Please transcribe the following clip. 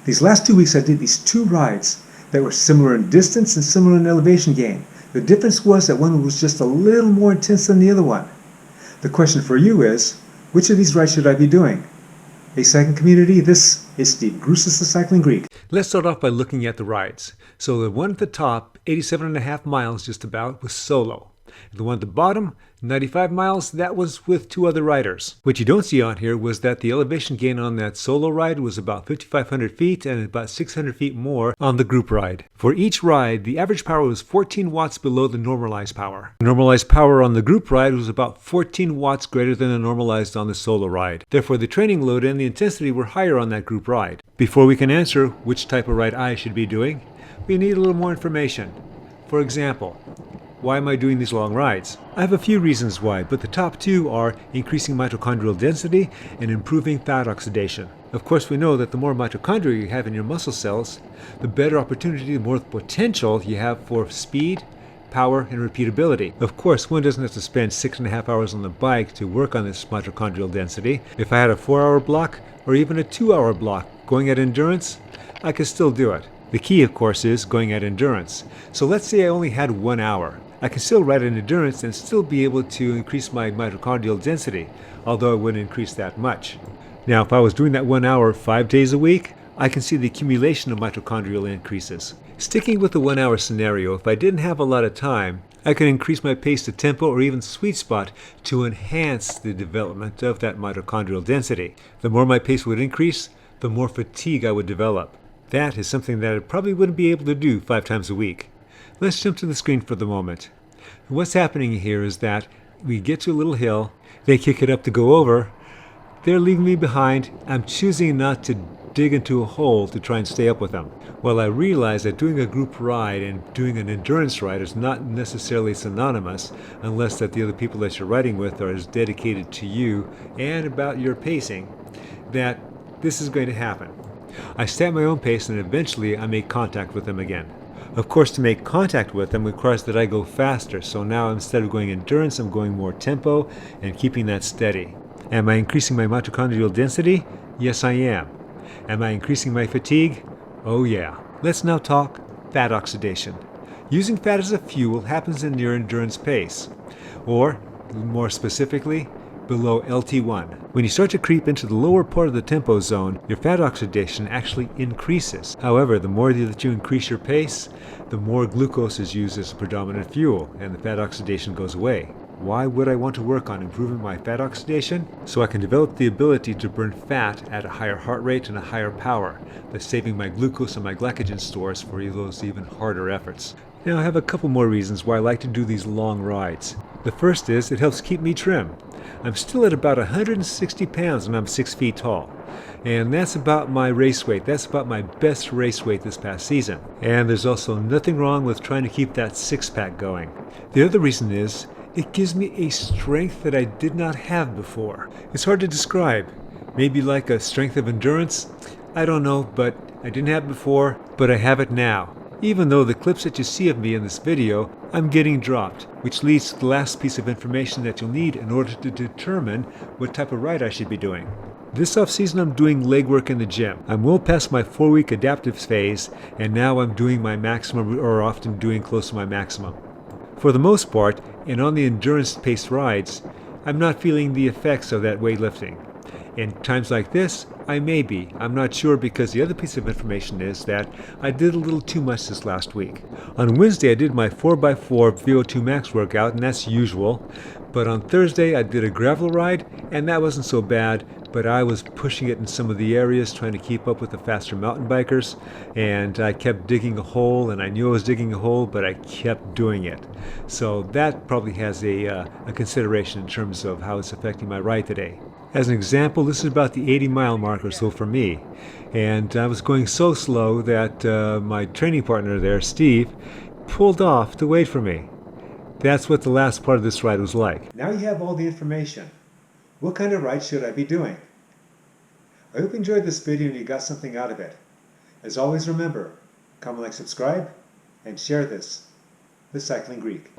These last 2 weeks I did these two rides that were similar in distance and similar in elevation gain. The difference was that one was just a little more intense than the other one. The question for you is, which of these rides should I be doing? Hey cycling community, this is Steve Groussis, the Cycling Greek. Let's start off by looking at the rides. So the one at the top, 87.5 miles just about, was solo. The one at the bottom, 95 miles, that was with two other riders. What you don't see on here was that the elevation gain on that solo ride was about 5,500 feet and about 600 feet more on the group ride. For each ride, the average power was 14 watts below the normalized power. The normalized power on the group ride was about 14 watts greater than the normalized on the solo ride. Therefore, the training load and the intensity were higher on that group ride. Before we can answer which type of ride I should be doing, we need a little more information. For example, why am I doing these long rides? I have a few reasons why, but the top two are increasing mitochondrial density and improving fat oxidation. Of course, we know that the more mitochondria you have in your muscle cells, the better opportunity, the more potential you have for speed, power, and repeatability. Of course, one doesn't have to spend 6.5 hours on the bike to work on this mitochondrial density. If I had a 4-hour block or even a 2-hour block going at endurance, I could still do it. The key, of course, is going at endurance. So let's say I only had 1 hour. I can still ride an endurance and still be able to increase my mitochondrial density, although it wouldn't increase that much. Now, if I was doing that 1 hour 5 days a week, I can see the accumulation of mitochondrial increases. Sticking with the 1 hour scenario, if I didn't have a lot of time, I could increase my pace to tempo or even sweet spot to enhance the development of that mitochondrial density. The more my pace would increase, the more fatigue I would develop. That is something that I probably wouldn't be able to do 5 times a week. Let's jump to the screen for the moment. What's happening here is that we get to a little hill, they kick it up to go over, they're leaving me behind, I'm choosing not to dig into a hole to try and stay up with them. Well, I realize that doing a group ride and doing an endurance ride is not necessarily synonymous unless that the other people that you're riding with are as dedicated to you and about your pacing that this is going to happen. I stay at my own pace and eventually I make contact with them again. Of course, to make contact with them requires that I go faster, so now instead of going endurance, I'm going more tempo and keeping that steady. Am I increasing my mitochondrial density? Yes, I am. Am I increasing my fatigue? Oh yeah. Let's now talk fat oxidation. Using fat as a fuel happens in your endurance pace, or more specifically, below LT1. When you start to creep into the lower part of the tempo zone, your fat oxidation actually increases. However, the more that you increase your pace, the more glucose is used as a predominant fuel, and the fat oxidation goes away. Why would I want to work on improving my fat oxidation? So I can develop the ability to burn fat at a higher heart rate and a higher power, thus saving my glucose and my glycogen stores for those even harder efforts. Now I have a couple more reasons why I like to do these long rides. The first is it helps keep me trim. I'm still at about 160 pounds and I'm 6 feet tall. And that's about my race weight. That's about my best race weight this past season. And there's also nothing wrong with trying to keep that six-pack going. The other reason is it gives me a strength that I did not have before. It's hard to describe. Maybe like a strength of endurance? I don't know, but I didn't have it before, but I have it now. Even though the clips that you see of me in this video, I'm getting dropped, which leads to the last piece of information that you'll need in order to determine what type of ride I should be doing. This off-season I'm doing leg work in the gym. I'm well past my 4-week adaptive phase, and now I'm doing my maximum, or often doing close to my maximum. For the most part, and on the endurance-paced rides, I'm not feeling the effects of that weightlifting. In times like this, I may be. I'm not sure, because the other piece of information is that I did a little too much this last week. On Wednesday I did my 4x4 VO2 max workout, and that's usual. But on Thursday I did a gravel ride, and that wasn't so bad, but I was pushing it in some of the areas, trying to keep up with the faster mountain bikers, and I kept digging a hole, and I knew I was digging a hole, but I kept doing it. So that probably has a consideration in terms of how it's affecting my ride today. As an example, this is about the 80-mile mark or so for me, and I was going so slow that my training partner there, Steve, pulled off to wait for me. That's what the last part of this ride was like. Now you have all the information. What kind of ride should I be doing? I hope you enjoyed this video and you got something out of it. As always, remember, comment, like, subscribe, and share this, The Cycling Greek.